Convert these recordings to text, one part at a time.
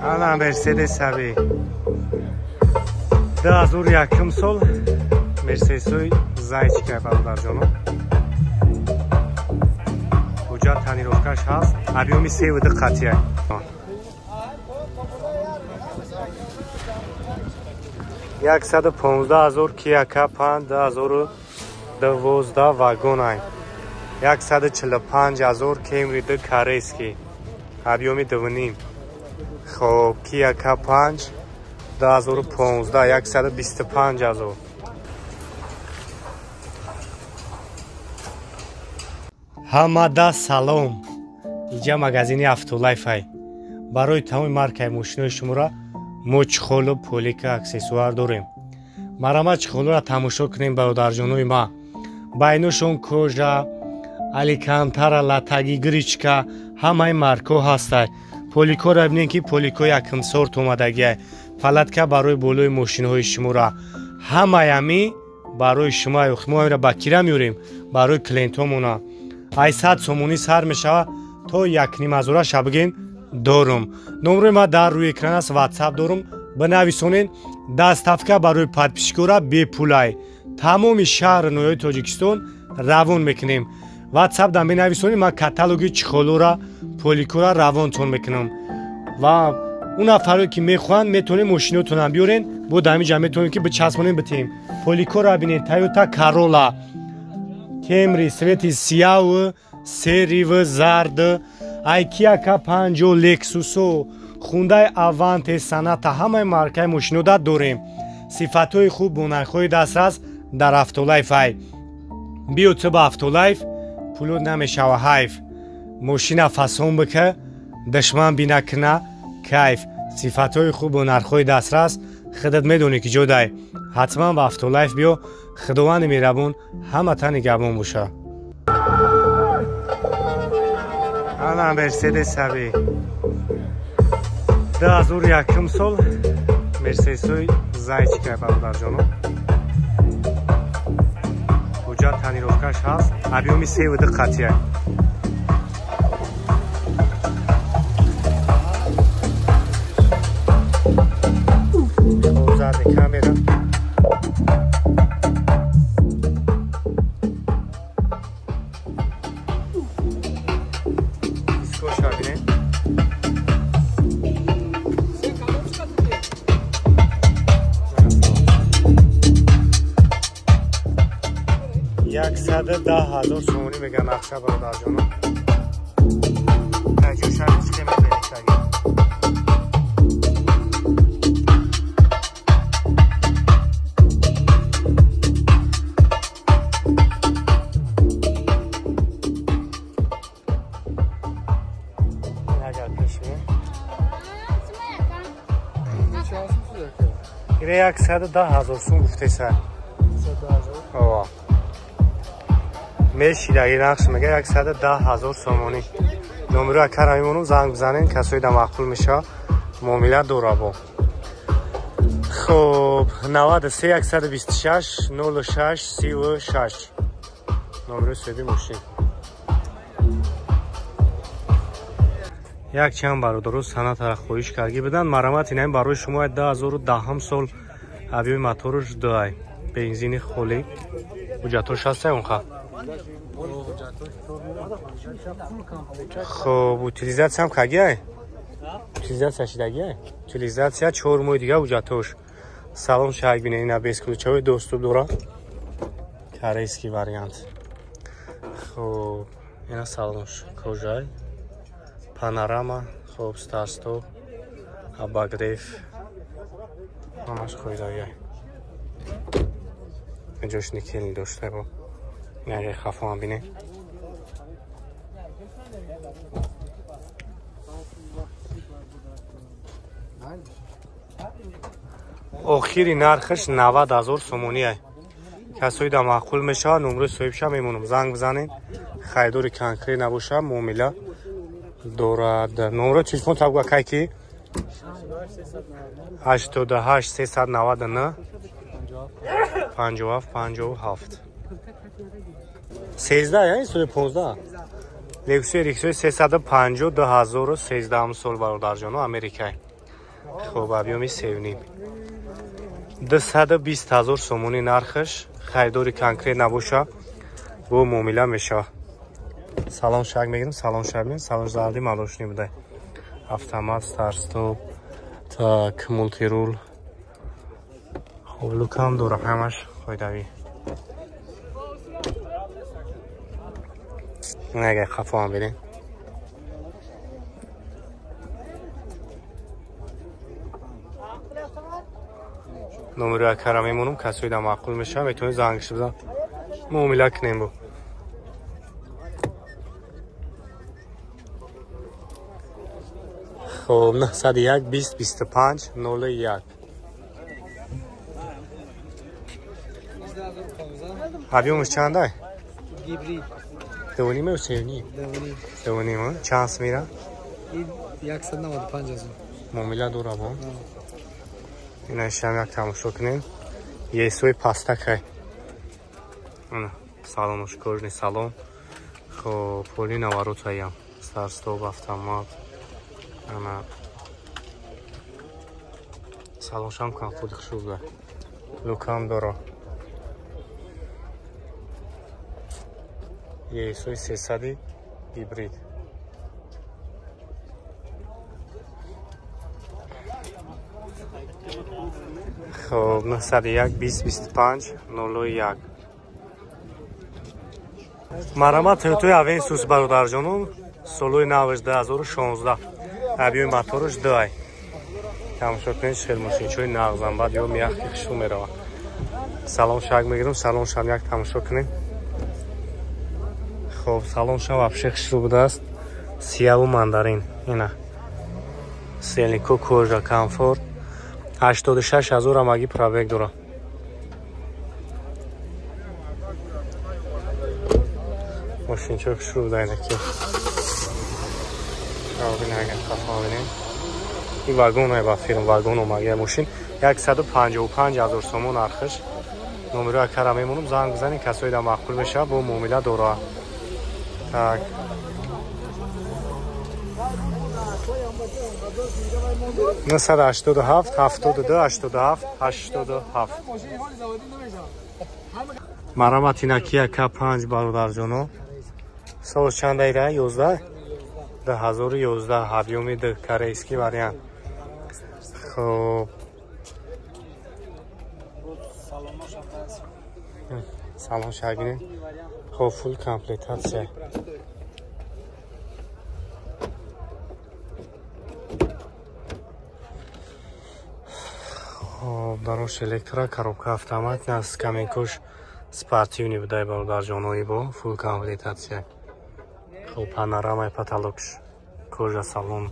Ana Mercedes abi. 2001 sol Mercedes-oy Zaychika barодарҷоно. Ҳуҷҷат танировкаш ҳаст. Объёми 3 диққатия. 115,000 Kia K5 2012 вагонай. 145,000 Camry de Kareski. Объёми 2,5. خب Kia K5 2015 125,000. Ҳамада салом. Иҷа магазини Автолайфай. Барои тамоми маркаи мошинои шуморо мо чихолу, полика, аксессуар дорем. Марамат чихолуро тамошо кунем бародарҷонои ма. Байнушон кожа, аликантара, латаги, гричка ҳамаи марко ҳастад. Поликоро бинем ки полико якм сорт омадагиай. Палатка барои болои мошинаҳои шуморо. Ҳамаями барои шумо мо ба кира меорем барои клиентҳомона. 800 сомонӣ сар мешава то 1,5 ша бигем дорум. Номери ма дар рӯи экран аст. WhatsApp дорум. Бинависонен. Даставка барои подписчикора бепулай. Тамоми шаҳри ноҳияи Тоҷикистон равон мекунем. WhatsApp дан бинависонен. Ман каталоги чихолура, поликора равонтон мекунам. Ва اون نفری که میخوان میتونن ماشیناتون هم بیارن بود همینجا میتونن که بچسبونین بتیم. پولیکو را ببینید. تویوتا کارولا، کمری سویت سیاه و سری و زرد، ایکیا K5 و لکسوس، خوندای آوانت، سانات، همه مارکای ماشینا داریم. صفاتهای خوب و نرخ‌های دسترس در افتولایف های. بیو تو با افتولایف پولو نمیشه و حیف. ماشین فاسون بکه دشمن بینه کنه کیف. صفاتهای خوب و نرخ‌های دسترس خودت میدونی که جدای. حتما با افتولایف بیو. خداوند مهربون همه تا نگهبان باشه. انا مرسدس abi. 2001 sol Mercedes-oy Zaychika barодарҷоно. ҳуҷҷат танировкаш ҳаст. объёми 3 диққатия. Задни камера. Дискоша бинем. $110,000 сомонӣ мегӯяд нақша бародарҷоно. таҷошавӣ чӣ меберикаги? گره 110,000 سوم گفته سر. میشید اگه نقش میگه 110,000 سومانی. نمره اکر همیمونو زنگ بزنین کسایی در مقبول میشه معامله داره با. خب 93 126 06 36 نمره سویدی ماشین. یک چند برادر سنت را خواهش کردی بدن. مرامت اینم برای شما 2010 سال ابی موتورش دای بنزین خالی حجتش هست اون خا. خب утилизация هم کاگیه؟ утилизация شدگیه؟ утилизация 4 ماه دیگه حجتش. سلام شاید بینید اینا بیس کلوچوی دوستو دورا کارایسکی واریانت. خب اینا سلامش کجای؟ پانوراما خوب ستاستو обогрев همش خویدایی اینجاش نیکلی داشته با این خفا هم بینه. آخری نرخش 90,000 سومونیه. کسایی در معقول میشه نمره صاحبش میمونم زنگ بزنین. خریداری کنکری نباشه معامله دارد. نمره تلفن تابگاه کی کی 88 399 57 57 13 یعنی سوی 15 لکسوی ریکسوی 350 2013 سال برادرجانو امریکایی خب объёми севним 220,000 сомони нархаш хайдори конкрет набоша бо муомила мешава. Салон шаг мегирем, салон шаг мегирем, салон зарди малошни будай. Автомат, старт-стоп, так, мультирул. خب لوکم دورم همش خواهدوی نگه خفا هم بیدیم نمره اکرم میمونم کسوی دا معقول میشه میتونی زنگش بزن معامله کنیم بو خب 901 20 25 01 объёмش چنده؟ گیبری دوونیمه و سیونی؟ دوونیمه چانس میره؟ این 195,000 معامله دوره با این اشیام یک تماشا کنیم یه سوی پستک های салонуш кожный салон خب پولی نواروت هایم старт-стоп автомат ана салоншам кам пули хушуда лукам доро یه سوی 300 هیبرید خب 901 20 25 01 مرامت توی авенсус бародарҷонум солои навш 2016 объёми мотораш 2 тамошо кунед шелмошинчои нағзанбад ё меахки хушу меравад салон шаг мегирам салон шам як тамошо кунед خب салон шам вообще хушрӯ будааст сияву мандарин ина селнико кожа комфорт 86,000 амаги пробег дора ماشینچه شروع دایده که ببین اگر خفا بینیم این واگون های با فیلم واگون اومده ماشین 155,000 سومون ارخش نمره اکرم میمونم زنگ بزنین کسایی دا مقبول بشه با معامله دوره tak 987 72 87 87 مرامت اینکی K5 برادرجانو سال چند ایره 11 2011 объёми د корейский вариант خب салон шагини خب фул комплектация дарош электро коробка автомат нас каменкош спортивный будай бародарҷонои бо фул комплектация خب панорамаи потолокш кожа салон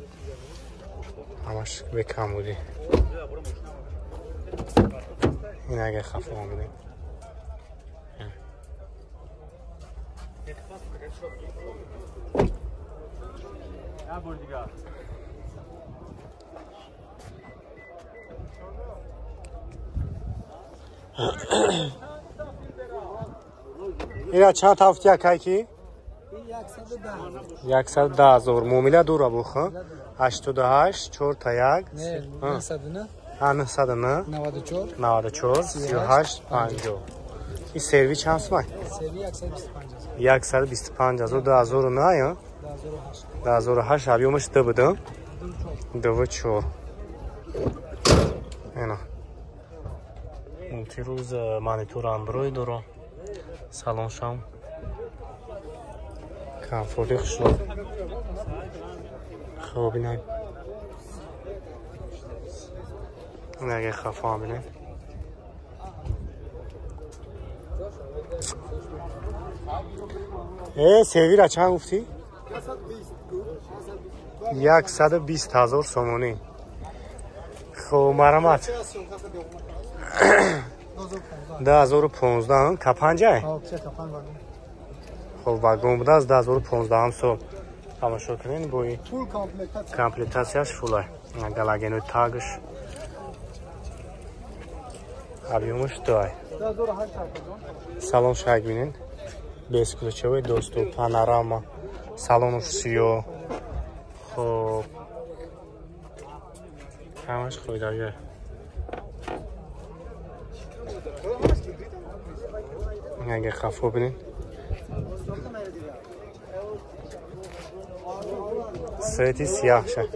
ҳамаш бекам буди ин агар хафо омадем ира чанд тафтия кайки 110,000 муомила дура бухо 88 4 та 1 909 94 38 50 این سروی چند سمای؟ سروی 125,000 2009 یا 2008 объёмش да буде 2 اینا мултируз монитор андроид доро салон шам комфорти хушро хоб бинем нага хафа бинем سیویرا چند گفتی؟ 120,000 سومونی خب مرامت 2015 کپنجه خب واگون بوده از 2015 هم سو تماشا کنین بوی کامپلیتاسیاش فوله گلاگینوی تاگش объёмش 2 салон шаг бинин бесключовой доступ панорама салонуш сиё хоб همش خودرویه. این اگه خفو بینید سویتی سیاه شه.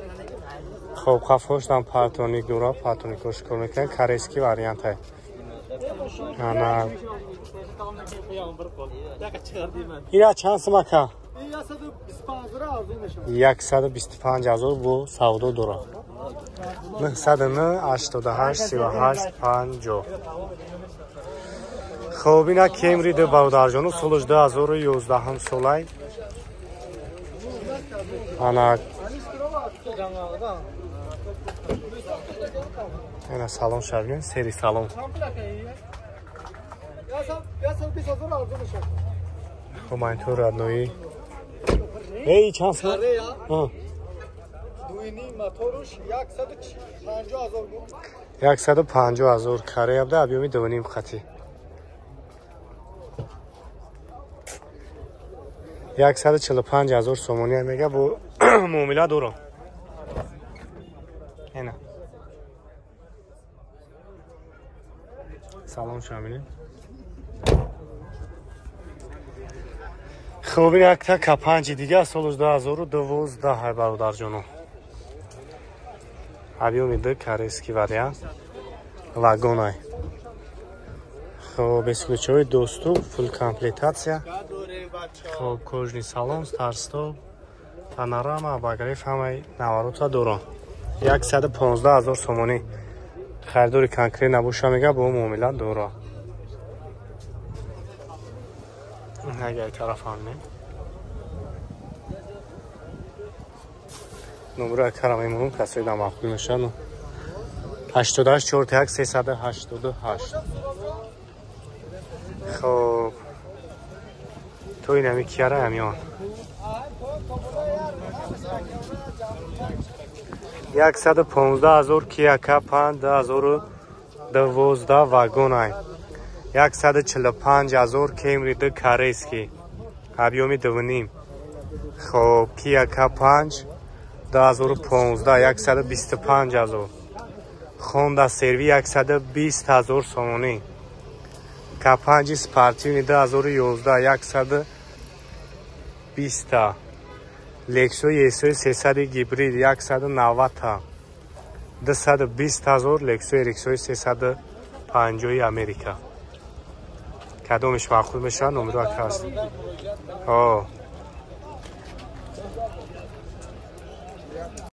خب خفوش دام پارتونیک دورا پارتونیکوش کار میکن. کاریسکی واریانت های انا این چند سمکه 125,000 بو سودو دورا 909 88 38 50. خب اینا کیمری ده برادرجانو سالش 2011 هم سالای انا اینا سالن شوین سری سالن. خب اینطور ادنوی ای چند سال؟ دوینی موتورش 150,000 بود. 150,000 کاره ابدا ابیومی دوینیم خطی 145,000 سومونی میگه بو معامله دورو. اینا سلام شامینه. خب این یک تا کپنج دیگه سالش 2012 های برادر جانو ابیومی ده کاریسکی واریانت واگون های. خب безключовый доступ, full комплектация. خب кожный салон, старт-стоп, панорама, обогрев ҳамаи наворота дорад. 115,000 сомонӣ. Харидори конкрет набоша мега бо муомила дорад. Агар тараф ҳамне. номеро карам имон касои да мақбул мешавад. 88 41 388. خب تو این همی کیاره همیان 115,000 کیا کپن 2012 واگون های 145,000 کیمری ده کاریسکی ابیومی دوونیم. خب کیا کپنج 2015 125,000 خوندا سروی 120,000 سومونی. کپنج سپارتیونی 2011 120 تا. لکسو یسوی 300 گیبرید 190 تا. 220,000 لکسوی 350 امریکا. کدومش معقول میشه؟ نمره هست.